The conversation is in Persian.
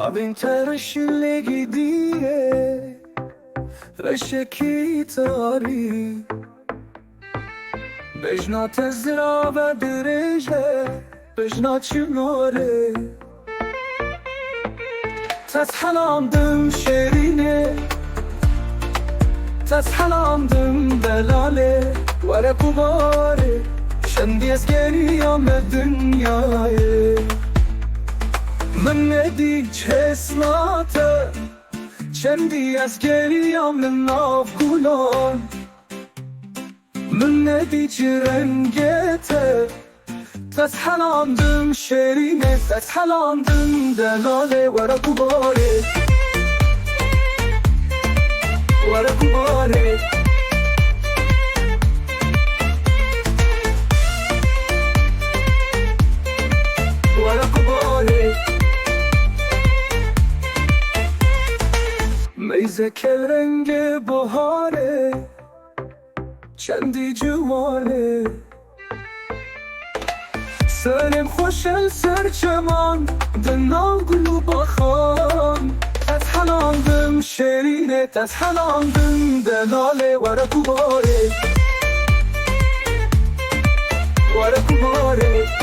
Abin terşille gidiye Reşeki tari Bejna tezra ve direce Bejna çınare Tezhalandım şerine Tezhalandım delale Vere kubare Şendi ez geriyam dünyayı من ندی چسنات چندی از گریم ناف گلان من ندی چرنگت تسحلاندم شرینه تسحلاندم دلاله ورقو باره ورقو باره ورقو باره میزه کل رنگ بهاره چندی جوانه سرم خوشل سرچمان دنال گلو بخان تسحلاندم شرینه تسحلاندم دلاله ورقو باره ورقو باره